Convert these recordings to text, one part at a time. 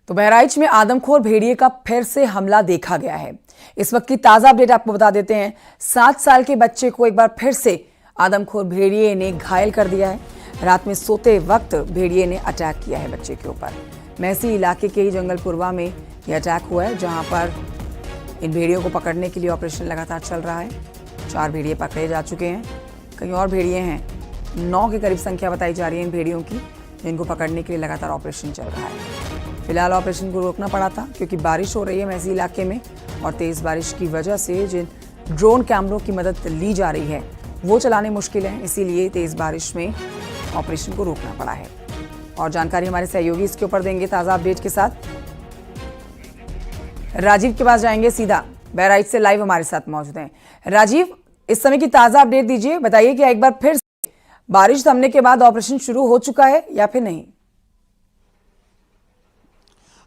तो बहराइच में आदमखोर भेड़िए का फिर से हमला देखा गया है। इस वक्त की ताजा अपडेट आपको बता देते हैं। 7 साल के बच्चे को एक बार फिर से आदमखोर भेड़िए ने घायल कर दिया है। रात में सोते वक्त भेड़िए ने अटैक किया है बच्चे के ऊपर। मैसी इलाके के ही जंगलपुरवा में यह अटैक हुआ है, जहां पर इन भेड़ियों को पकड़ने के लिए ऑपरेशन लगातार चल रहा है। 4 भेड़िए पकड़े जा चुके हैं, कई और भेड़िए हैं। 9 के करीब संख्या बताई जा रही है इन भेड़ियों की, जिनको पकड़ने के लिए लगातार ऑपरेशन चल रहा है। फिलहाल ऑपरेशन को रोकना पड़ा था क्योंकि बारिश हो रही है मैसी इलाके में, और तेज बारिश की वजह से जिन ड्रोन कैमरों की मदद ली जा रही है वो चलाने मुश्किल है, इसीलिए तेज बारिश में ऑपरेशन को रोकना पड़ा है। और जानकारी हमारे सहयोगी इसके ऊपर देंगे ताजा अपडेट के साथ। राजीव के पास जाएंगे सीधा, बहराइच से लाइव हमारे साथ मौजूद हैं। राजीव, इस समय की ताजा अपडेट दीजिए, बताइए कि एक बार फिर बारिश थमने के बाद ऑपरेशन शुरू हो चुका है या फिर नहीं?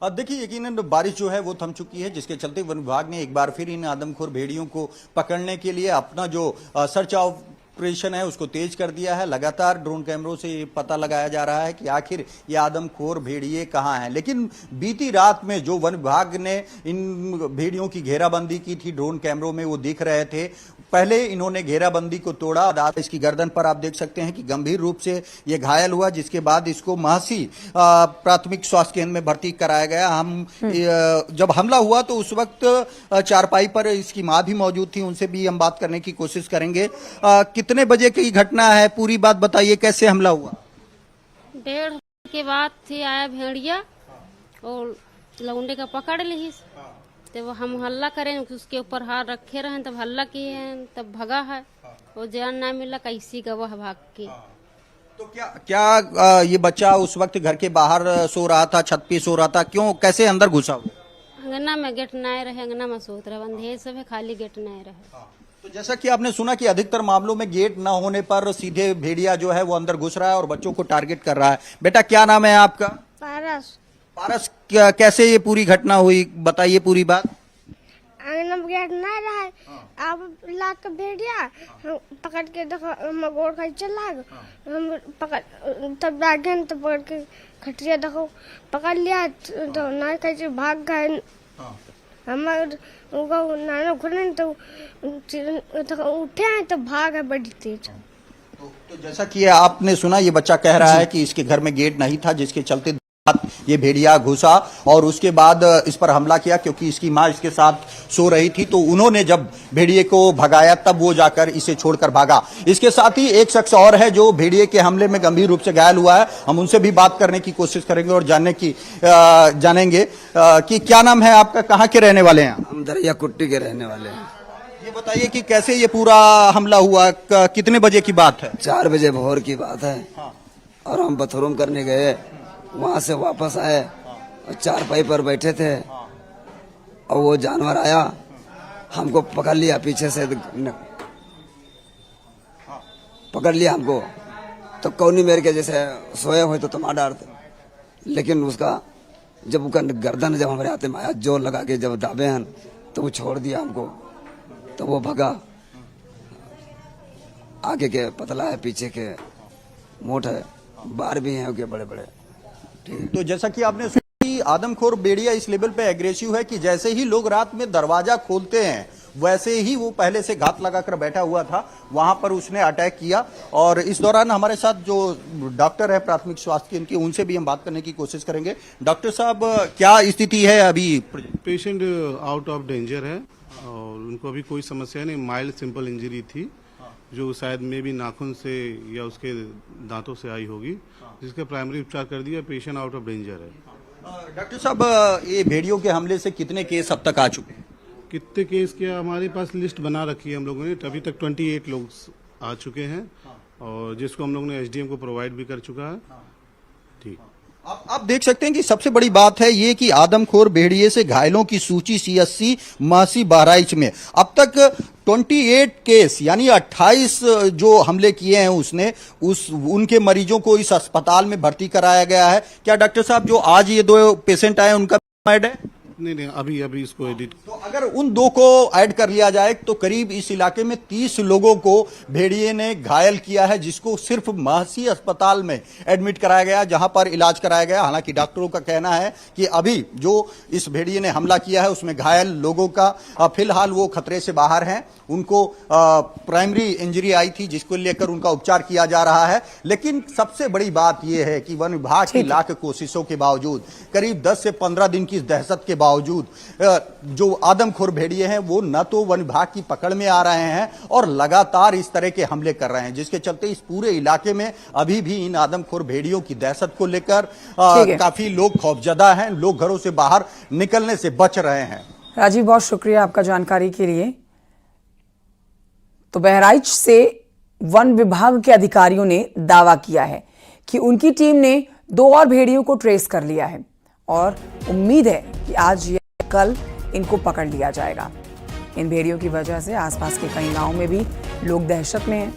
देखिए, यकीनन बारिश जो है वो थम चुकी है, जिसके चलते वन विभाग ने एक बार फिर इन आदमखोर भेड़ियों को पकड़ने के लिए अपना जो सर्च ऑपरेशन है उसको तेज कर दिया है। लगातार ड्रोन कैमरों से पता लगाया जा रहा है कि आखिर ये आदमखोर भेड़िए कहाँ हैं। लेकिन बीती रात में जो वन विभाग ने इन भेड़ियों की घेराबंदी की थी, ड्रोन कैमरों में वो दिख रहे थे। पहले इन्होंने घेराबंदी को तोड़ा। इसकी गर्दन पर आप देख सकते हैं कि गंभीर रूप से ये घायल हुआ, जिसके बाद इसको महसी प्राथमिक स्वास्थ्य केंद्र में भर्ती कराया गया। जब हमला हुआ तो उस वक्त चारपाई पर इसकी मां भी मौजूद थी, उनसे भी हम बात करने की कोशिश करेंगे। कितने बजे की घटना है, पूरी बात बताइए, कैसे हमला हुआ? 1:30 के बाद से आया भेड़िया और लौंडे का पकड़ ली, तब हम हल्ला करें, उसके ऊपर हाथ रखे रहे, तब हल्ला किए हैं, तब भगा है। वो जान ना मिला, कैसी गवाह भाग के। तो क्या ये बच्चा उस वक्त घर के बाहर सो रहा था, छत पे सो रहा था, क्यों कैसे अंदर घुसा हुआ? अंगना में गेट नहीं रहे, अंगना में सोत रहे, अंधेर सब है, खाली गेट नहीं रहे। तो जैसा कि आपने सुना कि अधिकतर मामलों में गेट न होने पर सीधे भेड़िया जो है वो अंदर घुस रहा है और बच्चों को टारगेट कर रहा है। बेटा, क्या नाम है आपका? पारस। पारस, कैसे ये पूरी घटना हुई, बताइए पूरी बात। अंगना में गेट नहीं रहे, अब ला के भेड़िया पकड़ के देखो, हम गोड़ खाई चला हम पकड़, तब भागे तब पकड़ के खटिया देखो पकड़ लिया, तो नहीं कैसे भाग गए। हमारे तो उठे हैं तो भाग है बड़ी तेज। तो जैसा कि आपने सुना, ये बच्चा कह रहा है कि इसके घर में गेट नहीं था, जिसके चलते ये भेड़िया घुसा और उसके बाद इस पर हमला किया। क्योंकि इसकी मां इसके साथ सो रही थी, तो उन्होंने जब भेड़िए को भगाया तब वो जाकर इसे छोड़कर भागा। इसके साथ ही एक शख्स और है जो भेड़िए के हमले में गंभीर रूप से घायल हुआ है। हम उनसे भी बात करने की कोशिश करेंगे और जानेंगे कि क्या नाम है आपका, कहाँ के रहने वाले हैं? हम दरिया कुट्टी के रहने वाले हैं। ये बताइए कि कैसे ये पूरा हमला हुआ, कितने बजे की बात है? 4 बजे भोर की बात है। और हम बाथरूम करने गए, वहां से वापस आए और चारपाई पर बैठे थे और वो जानवर आया, हमको पकड़ लिया पीछे से, पकड़ लिया हमको। तो कौनी मेरे के जैसे सोए हुए तो मार डालते, लेकिन उसका जब उसका गर्दन जब हमारे हाथ में आया, जोर लगा के जब दाबे हैं तो वो छोड़ दिया हमको, तो वो भगा। आगे के पतला है, पीछे के मोट है, बार भी हैं बड़े बड़े। तो जैसा कि आपने सुना कि आदमखोर भेड़िया इस लेवल पे एग्रेसिव है कि जैसे ही लोग रात में दरवाजा खोलते हैं वैसे ही वो पहले से घात लगाकर बैठा हुआ था, वहां पर उसने अटैक किया। और इस दौरान हमारे साथ जो डॉक्टर है प्राथमिक स्वास्थ्य केंद्र के, उनसे भी हम बात करने की कोशिश करेंगे। डॉक्टर साहब, क्या स्थिति है अभी? पेशेंट आउट ऑफ डेंजर है और उनको अभी कोई समस्या नहीं, माइल्ड सिंपल इंजरी थी जो शायद में भी नाखून से या उसके दांतों से आई होगी, जिसका प्राइमरी उपचार कर दिया। पेशेंट आउट ऑफ डेंजर है। डॉक्टर साहब, ये भेड़ियों के हमले से कितने केस अब तक आ चुके हैं? कितने केस की हमारे पास लिस्ट बना रखी है हम लोगों ने। अभी तक 28 लोग आ चुके हैं और जिसको हम लोग ने एसडीएम को प्रोवाइड भी कर चुका है। ठीक, आप देख सकते हैं कि सबसे बड़ी बात है ये कि आदमखोर भेड़िए से घायलों की सूची सीएससी महसी बहराइच में अब तक 28 केस यानी 28 जो हमले किए हैं उसने उनके मरीजों को इस अस्पताल में भर्ती कराया गया है। क्या डॉक्टर साहब, जो आज ये 2 पेशेंट आए उनका एड है? नहीं अभी अभी इसको एडिट। तो अगर उन दो को ऐड कर लिया जाए तो करीब इस इलाके में 30 लोगों को भेड़िए ने घायल किया है, जिसको सिर्फ महसी अस्पताल में एडमिट कराया गया, जहां पर इलाज कराया गया। हालांकि डॉक्टरों का कहना है कि अभी जो इस भेड़िए ने हमला किया है उसमें घायल लोगों का फिलहाल वो खतरे से बाहर हैं। उनको प्राइमरी इंजरी आई थी जिसको लेकर उनका उपचार किया जा रहा है। लेकिन सबसे बड़ी बात यह है कि वन विभाग की लाख कोशिशों के बावजूद, करीब 10 से 15 दिन की दहशत के बावजूद जो आदमखोर भेड़िए हैं वो न तो वन विभाग की पकड़ में आ रहे हैं और लगातार इस तरह के हमले कर रहे हैं, जिसके चलते इस पूरे इलाके में अभी भी इन आदमखोर भेड़ियों की दहशत को लेकर काफी लोग खौफजदा हैं। लोग घरों से बाहर निकलने से बच रहे हैं। राजीव, बहुत शुक्रिया आपका जानकारी के लिए। तो बहराइच से वन विभाग के अधिकारियों ने दावा किया है कि उनकी टीम ने 2 और भेड़ियों को ट्रेस कर लिया है और उम्मीद है कि आज या कल इनको पकड़ लिया जाएगा। इन भेड़ियों की वजह से आसपास के कई गांवों में भी लोग दहशत में हैं।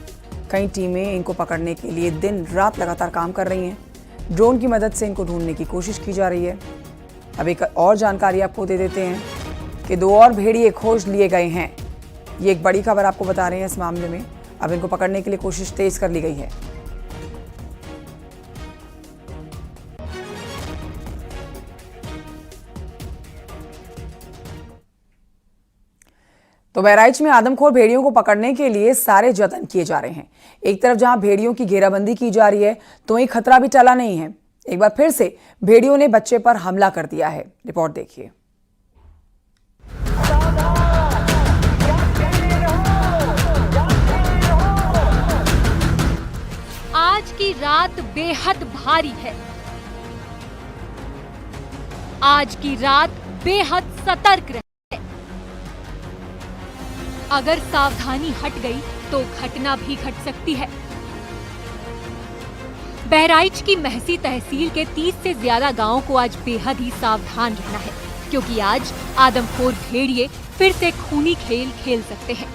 कई टीमें इनको पकड़ने के लिए दिन रात लगातार काम कर रही हैं। ड्रोन की मदद से इनको ढूंढने की कोशिश की जा रही है। अब एक और जानकारी आपको दे देते हैं कि 2 और भेड़िए खोज लिए गए हैं। ये एक बड़ी खबर आपको बता रहे हैं इस मामले में। अब इनको पकड़ने के लिए कोशिश तेज कर ली गई है। तो बहराइच में आदमखोर भेड़ियों को पकड़ने के लिए सारे जतन किए जा रहे हैं। एक तरफ जहां भेड़ियों की घेराबंदी की जा रही है तो वहीं खतरा भी टला नहीं है। एक बार फिर से भेड़ियों ने बच्चे पर हमला कर दिया है। रिपोर्ट देखिए। आज की रात बेहद भारी है। आज की रात बेहद सतर्क रहे। अगर सावधानी हट गई तो घटना भी घट सकती है। बहराइच की महसी तहसील के 30 से ज्यादा गांवों को आज बेहद ही सावधान रहना है, क्योंकि आज आदमखोर भेड़िए फिर से खूनी खेल खेल सकते हैं।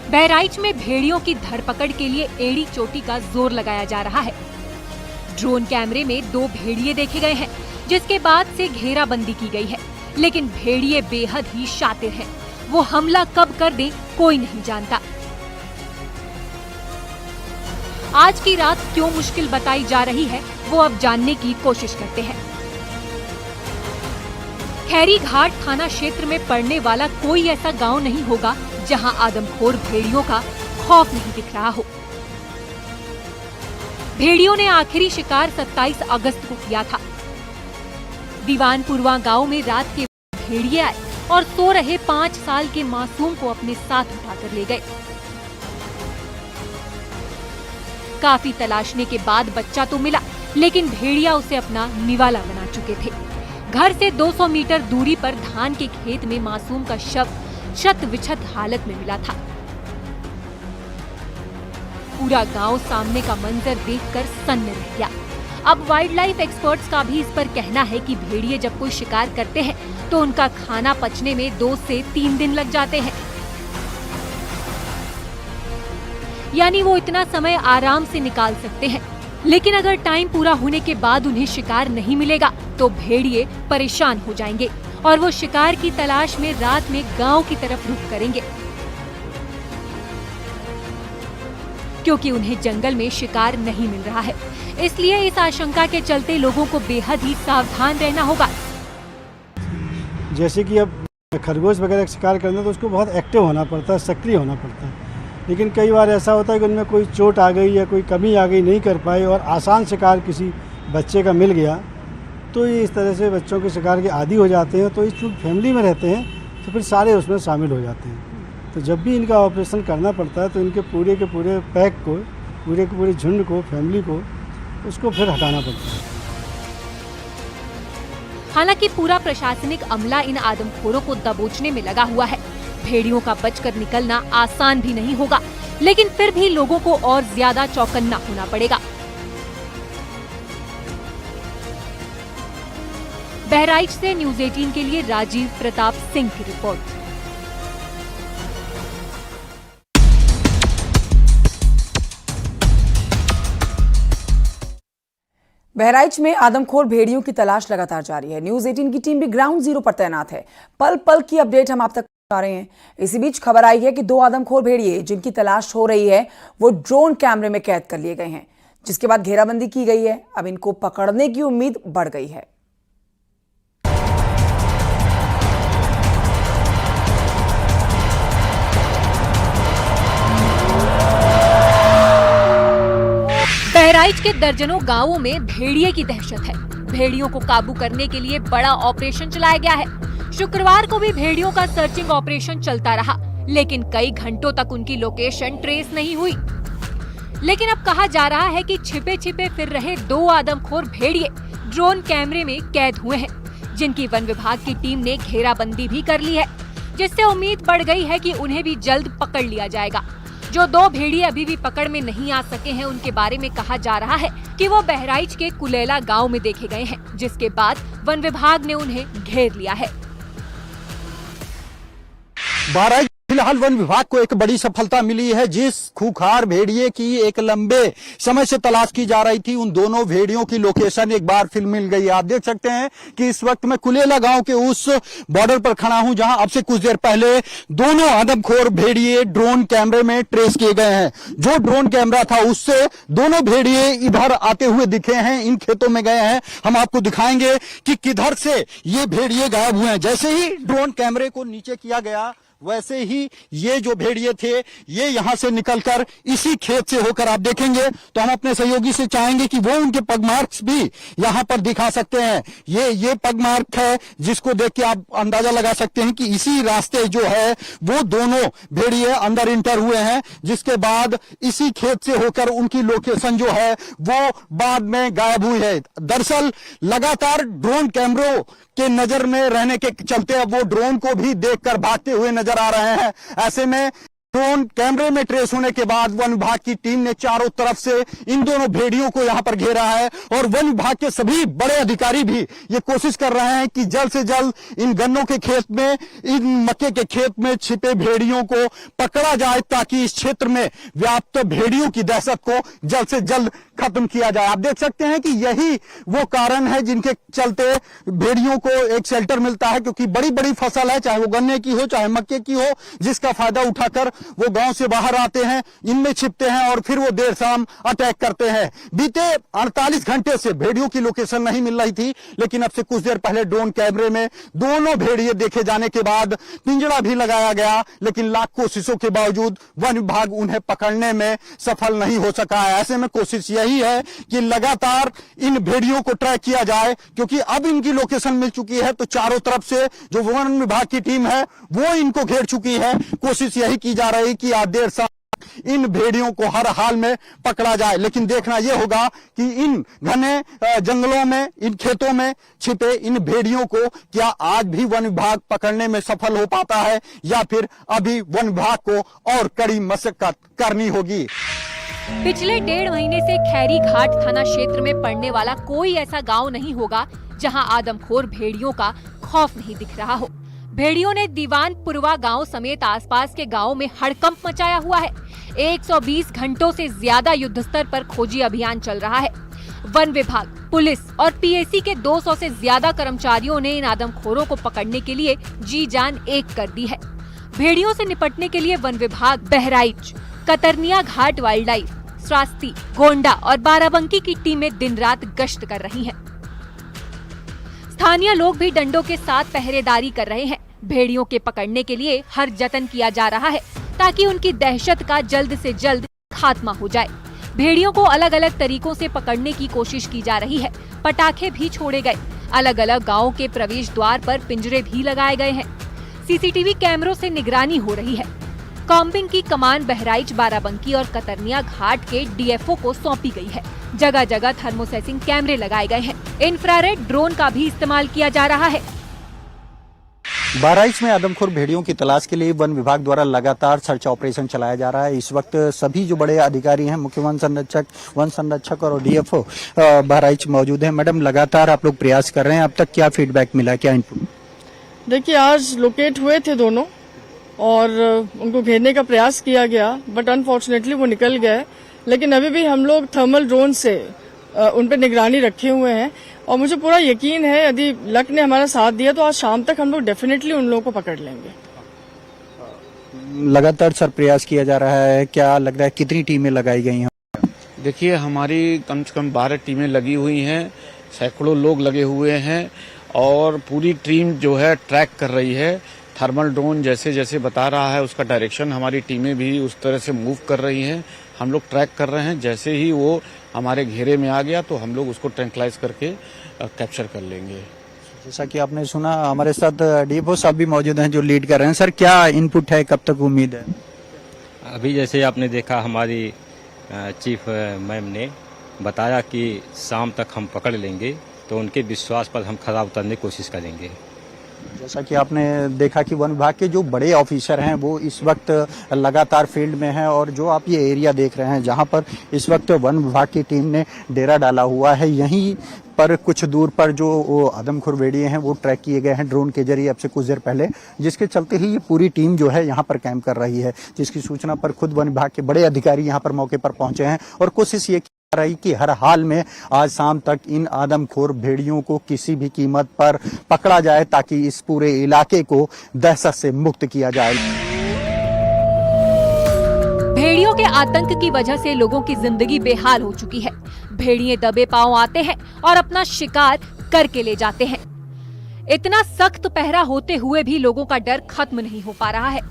बहराइच में भेड़ियों की धरपकड़ के लिए एड़ी चोटी का जोर लगाया जा रहा है। ड्रोन कैमरे में 2 भेड़िए देखे गए हैं, जिसके बाद से घेराबंदी की गई है। लेकिन भेड़िए बेहद ही शातिर हैं। वो हमला कब कर दें कोई नहीं जानता। आज की रात क्यों मुश्किल बताई जा रही है वो अब जानने की कोशिश करते हैं। खैरी घाट थाना क्षेत्र में पड़ने वाला कोई ऐसा गांव नहीं होगा जहां आदमखोर भेड़ियों का खौफ नहीं दिख रहा हो। भेड़ियों ने आखिरी शिकार 27 अगस्त को किया था। दीवानपुरवा गांव में रात के भेड़िए आए और सो रहे 5 साल के मासूम को अपने साथ उठाकर ले गए। काफी तलाशने के बाद बच्चा तो मिला, लेकिन भेड़िया उसे अपना निवाला बना चुके थे। घर से 200 मीटर दूरी पर धान के खेत में मासूम का शव शत विछत हालत में मिला था। पूरा गांव सामने का मंजर देखकर सन्न रह गया। अब वाइल्ड लाइफ एक्सपर्ट्स का भी इस पर कहना है कि भेड़िए जब कोई शिकार करते हैं तो उनका खाना पचने में 2 से 3 दिन लग जाते हैं। यानी वो इतना समय आराम से निकाल सकते हैं। लेकिन अगर टाइम पूरा होने के बाद उन्हें शिकार नहीं मिलेगा तो भेड़िए परेशान हो जाएंगे और वो शिकार की तलाश में रात में गांव की तरफ रुख करेंगे, क्योंकि उन्हें जंगल में शिकार नहीं मिल रहा है। इसलिए इस आशंका के चलते लोगों को बेहद ही सावधान रहना होगा। जैसे कि अब खरगोश वगैरह शिकार करना तो उसको बहुत एक्टिव होना पड़ता है, सक्रिय होना पड़ता है। लेकिन कई बार ऐसा होता है कि उनमें कोई चोट आ गई या कोई कमी आ गई, नहीं कर पाए और आसान शिकार किसी बच्चे का मिल गया तो ये इस तरह से बच्चों के शिकार के आदी हो जाते हैं। तो इस फैमिली में रहते हैं तो फिर सारे उसमें शामिल हो जाते हैं। तो जब भी इनका ऑपरेशन करना पड़ता है तो इनके पूरे के पूरे पैक को, पूरे के पूरे झुंड को, फैमिली को, उसको फिर हटाना पड़ता है। हालांकि पूरा प्रशासनिक अमला इन आदमखोरों को दबोचने में लगा हुआ है। भेड़ियों का बचकर निकलना आसान भी नहीं होगा, लेकिन फिर भी लोगों को और ज्यादा चौकन्ना होना पड़ेगा। बहराइच से न्यूज़ 18 के लिए राजीव प्रताप सिंह की रिपोर्ट। बहराइच में आदमखोर भेड़ियों की तलाश लगातार जारी है। न्यूज 18 की टीम भी ग्राउंड जीरो पर तैनात है। पल पल की अपडेट हम आप तक पहुंचा रहे हैं। इसी बीच खबर आई है कि 2 आदमखोर भेड़िए जिनकी तलाश हो रही है वो ड्रोन कैमरे में कैद कर लिए गए हैं, जिसके बाद घेराबंदी की गई है। अब इनको पकड़ने की उम्मीद बढ़ गई है। बहराइच के दर्जनों गांवों में भेड़िए की दहशत है। भेड़ियों को काबू करने के लिए बड़ा ऑपरेशन चलाया गया है। शुक्रवार को भी भेड़ियों का सर्चिंग ऑपरेशन चलता रहा, लेकिन कई घंटों तक उनकी लोकेशन ट्रेस नहीं हुई। लेकिन अब कहा जा रहा है कि छिपे छिपे फिर रहे 2 आदमखोर भेड़िए ड्रोन कैमरे में कैद हुए हैं, जिनकी वन विभाग की टीम ने घेराबंदी भी कर ली है, जिससे उम्मीद बढ़ गई है कि उन्हें भी जल्द पकड़ लिया जाएगा। जो 2 भेड़िए अभी भी पकड़ में नहीं आ सके हैं, उनके बारे में कहा जा रहा है कि वो बहराइच के कुलेला गांव में देखे गए हैं, जिसके बाद वन विभाग ने उन्हें घेर लिया है। बहराइच फिलहाल वन विभाग को एक बड़ी सफलता मिली है। जिस खूंखार भेड़िए की एक लंबे समय से तलाश की जा रही थी, उन दोनों भेड़ियों की लोकेशन एक बार फिर मिल गई है। आप देख सकते हैं कि इस वक्त मैं कुलेला गांव के उस बॉर्डर पर खड़ा हूं, जहां अब से कुछ देर पहले दोनों आदमखोर भेड़िए ड्रोन कैमरे में ट्रेस किए गए हैं। जो ड्रोन कैमरा था उससे दोनों भेड़िए इधर आते हुए दिखे हैं, इन खेतों में गए हैं। हम आपको दिखाएंगे कि किधर से ये भेड़िए गायब हुए हैं। जैसे ही ड्रोन कैमरे को नीचे किया गया, वैसे ही ये जो भेड़िए थे ये यहां से निकलकर इसी खेत से होकर आप देखेंगे तो हम अपने सहयोगी से चाहेंगे कि वो उनके पग मार्क्स भी यहां पर दिखा सकते हैं। ये पग मार्क है, जिसको देख के आप अंदाजा लगा सकते हैं कि इसी रास्ते जो है वो दोनों भेड़िए अंदर इंटर हुए हैं, जिसके बाद इसी खेत से होकर उनकी लोकेशन जो है वो बाद में गायब हुई है। दरअसल लगातार ड्रोन कैमरों के नजर में रहने के चलते अब वो ड्रोन को भी देखकर भागते हुए नजर आ रहे हैं। ऐसे में ड्रोन कैमरे में ट्रेस होने के बाद वन विभाग की टीम ने चारों तरफ से इन दोनों भेड़ियों को यहां पर घेरा है और वन विभाग के सभी बड़े अधिकारी भी ये कोशिश कर रहे हैं कि जल्द से जल्द इन गन्नों के खेत में, इन मक्के के खेत में छिपे भेड़ियों को पकड़ा जाए, ताकि इस क्षेत्र में व्याप्त भेड़ियों की दहशत को जल्द से जल्द खत्म किया जाए। आप देख सकते हैं कि यही वो कारण है जिनके चलते भेड़ियों को एक शेल्टर मिलता है, क्योंकि बड़ी बड़ी फसल है, चाहे वो गन्ने की हो चाहे मक्के की हो, जिसका फायदा उठाकर वो गांव से बाहर आते हैं, इनमें छिपते हैं और फिर वो देर शाम अटैक करते हैं। बीते 48 घंटे से भेड़ियों की लोकेशन नहीं मिल रही थी, लेकिन अब से कुछ देर पहले ड्रोन कैमरे में दोनों भेड़िए देखे जाने के बाद पिंजड़ा भी लगाया गया, लेकिन लाख कोशिशों के बावजूद वन विभाग उन्हें पकड़ने में सफल नहीं हो सका है। ऐसे में कोशिश यही है कि लगातार इन भेड़ियों को ट्रैक किया जाए, क्योंकि अब इनकी लोकेशन मिल चुकी है तो चारों तरफ से जो वन विभाग की टीम है वो इनको घेर चुकी है। कोशिश यही की जा रही कि आज देर शाम इन भेड़ियों को हर हाल में पकड़ा जाए, लेकिन देखना यह होगा कि इन घने जंगलों में, इन खेतों में छिपे इन भेड़ियों को क्या आज भी वन विभाग पकड़ने में सफल हो पाता है, या फिर अभी वन विभाग को और कड़ी मशक्कत करनी होगी। पिछले 1.5 महीने से खैरी घाट थाना क्षेत्र में पड़ने वाला कोई ऐसा गांव नहीं होगा जहां आदमखोर भेड़ियों का खौफ नहीं दिख रहा हो। भेड़ियों ने दीवानपुरवा गांव समेत आसपास के गांवों में हड़कंप मचाया हुआ है। 120 घंटों से ज्यादा युद्ध स्तर पर खोजी अभियान चल रहा है। वन विभाग, पुलिस और पीएसी के 200 से ज्यादा कर्मचारियों ने इन आदमखोरों को पकड़ने के लिए जी जान एक कर दी है। भेड़ियों से निपटने के लिए वन विभाग बहराइच, कतरनिया घाट वाइल्ड लाइफ, श्रास्ती, गोंडा और बाराबंकी की टीमें दिन रात गश्त कर रही हैं। स्थानीय लोग भी डंडों के साथ पहरेदारी कर रहे हैं। भेड़ियों के पकड़ने के लिए हर जतन किया जा रहा है ताकि उनकी दहशत का जल्द से जल्द खात्मा हो जाए। भेड़ियों को अलग अलग तरीकों से पकड़ने की कोशिश की जा रही है। पटाखे भी छोड़े गए। अलग अलग गाँव के प्रवेश द्वार पर पिंजरे भी लगाए गए हैं। सीसीटीवी कैमरों से निगरानी हो रही है। कॉम्बिंग की कमान बहराइच, बाराबंकी और कतरनिया घाट के डीएफओ को सौंपी गई है। जगह जगह थर्मोसेसिंग कैमरे लगाए गए हैं। इंफ्रारेड ड्रोन का भी इस्तेमाल किया जा रहा है। बहराइच में आदमखोर भेड़ियों की तलाश के लिए वन विभाग द्वारा लगातार सर्च ऑपरेशन चलाया जा रहा है। इस वक्त सभी जो बड़े अधिकारी हैं, मुख्य वन संरक्षक और डीएफओ बहराइच मौजूद हैं। मैडम, लगातार आप लोग प्रयास कर रहे हैं, अब तक क्या फीडबैक मिला, क्या इनपुट? देखिए, आज लोकेट हुए थे दोनों और उनको घेरने का प्रयास किया गया, बट अनफॉर्चुनेटली वो निकल गए। लेकिन अभी भी हम लोग थर्मल ड्रोन से उन पर निगरानी रखे हुए हैं और मुझे पूरा यकीन है यदि लक ने हमारा साथ दिया तो आज शाम तक हम लोग डेफिनेटली उन लोगों को पकड़ लेंगे। लगातार सर प्रयास किया जा रहा है, क्या लग रहा है कितनी टीमें लगाई गई हैं? देखिए, हमारी कम से कम 12 टीमें लगी हुई हैं, सैकड़ों लोग लगे हुए हैं और पूरी टीम जो है ट्रैक कर रही है। थर्मल ड्रोन जैसे जैसे बता रहा है उसका डायरेक्शन हमारी टीमें भी उस तरह से मूव कर रही हैं। हम लोग ट्रैक कर रहे हैं, जैसे ही वो हमारे घेरे में आ गया तो हम लोग उसको ट्रैंक्लाइज करके कैप्चर कर लेंगे। जैसा कि आपने सुना, हमारे साथ डीएफओ साहब भी मौजूद हैं जो लीड कर रहे हैं। सर, क्या इनपुट है, कब तक उम्मीद है? अभी जैसे आपने देखा हमारी चीफ मैम ने बताया कि शाम तक हम पकड़ लेंगे, तो उनके विश्वास पर हम खरा उतरने की कोशिश करेंगे। जैसा कि आपने देखा कि वन विभाग के जो बड़े ऑफिसर हैं वो इस वक्त लगातार फील्ड में हैं और जो आप ये एरिया देख रहे हैं जहां पर इस वक्त वन विभाग की टीम ने डेरा डाला हुआ है, यहीं पर कुछ दूर पर जो वो आदमखोर भेड़िए हैं वो ट्रैक किए गए हैं ड्रोन के जरिए अब से कुछ देर पहले, जिसके चलते ही ये पूरी टीम जो है यहाँ पर कैंप कर रही है, जिसकी सूचना पर खुद वन विभाग के बड़े अधिकारी यहाँ पर मौके पर पहुंचे हैं और कोशिश ये रही कि हर हाल में आज शाम तक इन आदमखोर भेड़ियों को किसी भी कीमत पर पकड़ा जाए ताकि इस पूरे इलाके को दहशत से मुक्त किया जाए। भेड़ियों के आतंक की वजह से लोगों की जिंदगी बेहाल हो चुकी है। भेड़िए दबे पांव आते हैं और अपना शिकार करके ले जाते हैं। इतना सख्त पहरा होते हुए भी लोगों का डर खत्म नहीं हो पा रहा है।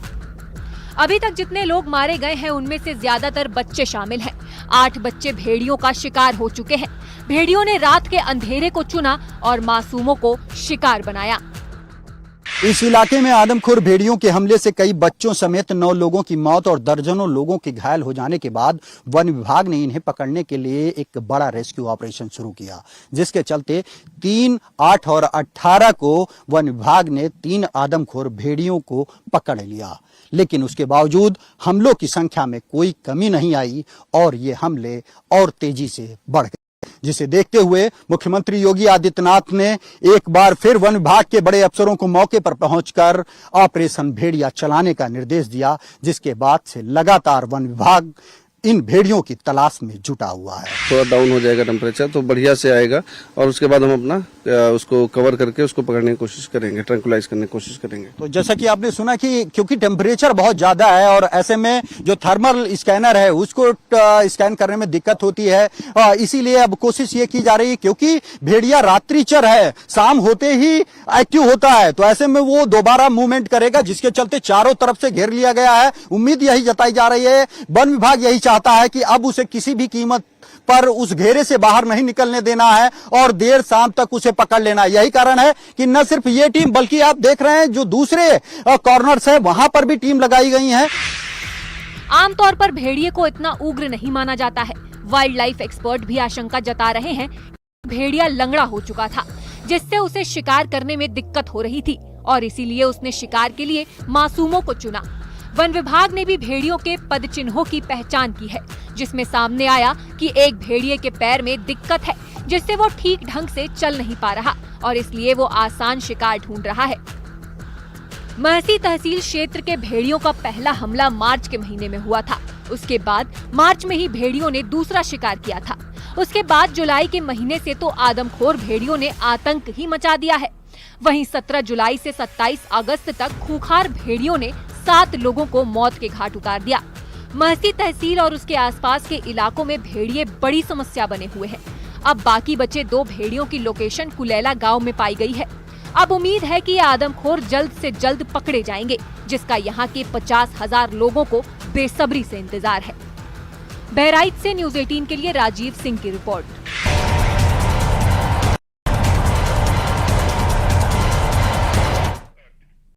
अभी तक जितने लोग मारे गए हैं उनमें से ज्यादातर बच्चे शामिल हैं। 8 बच्चे भेड़ियों का शिकार हो चुके हैं। भेड़ियों ने रात के अंधेरे को चुना और मासूमों को शिकार बनाया। इस इलाके में आदमखोर भेड़ियों के हमले से कई बच्चों समेत 9 लोगों की मौत और दर्जनों लोगों के घायल हो जाने के बाद वन विभाग ने इन्हें पकड़ने के लिए एक बड़ा रेस्क्यू ऑपरेशन शुरू किया, जिसके चलते 3, 8 और 18 को वन विभाग ने 3 आदमखोर भेड़ियों को पकड़ लिया। लेकिन उसके बावजूद हमलों की संख्या में कोई कमी नहीं आई और ये हमले और तेजी से बढ़ गए, जिसे देखते हुए मुख्यमंत्री योगी आदित्यनाथ ने एक बार फिर वन विभाग के बड़े अफसरों को मौके पर पहुंचकर ऑपरेशन भेड़िया चलाने का निर्देश दिया, जिसके बाद से लगातार वन विभाग इन भेड़ियों की तलाश में जुटा हुआ है। थोड़ा डाउन हो जाएगा टेम्परेचर तो बढ़िया से आएगा और उसके बाद हम अपना उसको कवर करके उसको पकड़ने की कोशिश करेंगे, ट्रैंकुलाइज करने की कोशिश करेंगे। तो जैसा कि आपने सुना कि क्योंकि टेम्परेचर बहुत ज्यादा है और ऐसे में जो थर्मल स्कैनर है उसको स्कैन करने में दिक्कत होती है, इसीलिए अब कोशिश ये की जा रही है क्योंकि भेड़िया रात्रिचर है, शाम होते ही एक्टिव होता है, तो ऐसे में वो दोबारा मूवमेंट करेगा, जिसके चलते चारों तरफ से घेर लिया गया है। उम्मीद यही जताई जा रही है, वन विभाग यही चाहता है कि अब उसे किसी भी कीमत पर उस घेरे से बाहर नहीं निकलने देना है और देर शाम तक उसे पकड़ लेना। यही कारण है कि न सिर्फ ये टीम बल्कि आप देख रहे हैं जो दूसरे कॉर्नर्स है वहां पर भी टीम लगाई गई है। आमतौर पर भेड़िए को इतना उग्र नहीं माना जाता है। वाइल्ड लाइफ एक्सपर्ट भी आशंका जता रहे हैं भेड़िया लंगड़ा हो चुका था, जिससे उसे शिकार करने में दिक्कत हो रही थी और इसीलिए उसने शिकार के लिए मासूमों को चुना। वन विभाग ने भी भेड़ियों के पद चिन्हों की पहचान की है, जिसमें सामने आया कि एक भेड़िए के पैर में दिक्कत है, जिससे वो ठीक ढंग से चल नहीं पा रहा और इसलिए वो आसान शिकार ढूंढ रहा है। महसी तहसील क्षेत्र के भेड़ियों का पहला हमला मार्च के महीने में हुआ था। उसके बाद मार्च में ही भेड़ियों ने दूसरा शिकार किया था। उसके बाद जुलाई के महीने से तो आदमखोर भेड़ियों ने आतंक ही मचा दिया है। वहीं 17 जुलाई से 27 अगस्त तक खूंखार भेड़ियों ने 7 लोगों को मौत के घाट उतार दिया। महसी तहसील और उसके आसपास के इलाकों में भेड़िए बड़ी समस्या बने हुए हैं। अब बाकी बचे 2 भेड़ियों की लोकेशन कुलैला गांव में पाई गई है। अब उम्मीद है कि ये आदमखोर जल्द से जल्द पकड़े जाएंगे, जिसका यहाँ के 50,000 लोगों को बेसब्री से इंतजार है। बहराइच से न्यूज़ 18 के लिए राजीव सिंह की रिपोर्ट।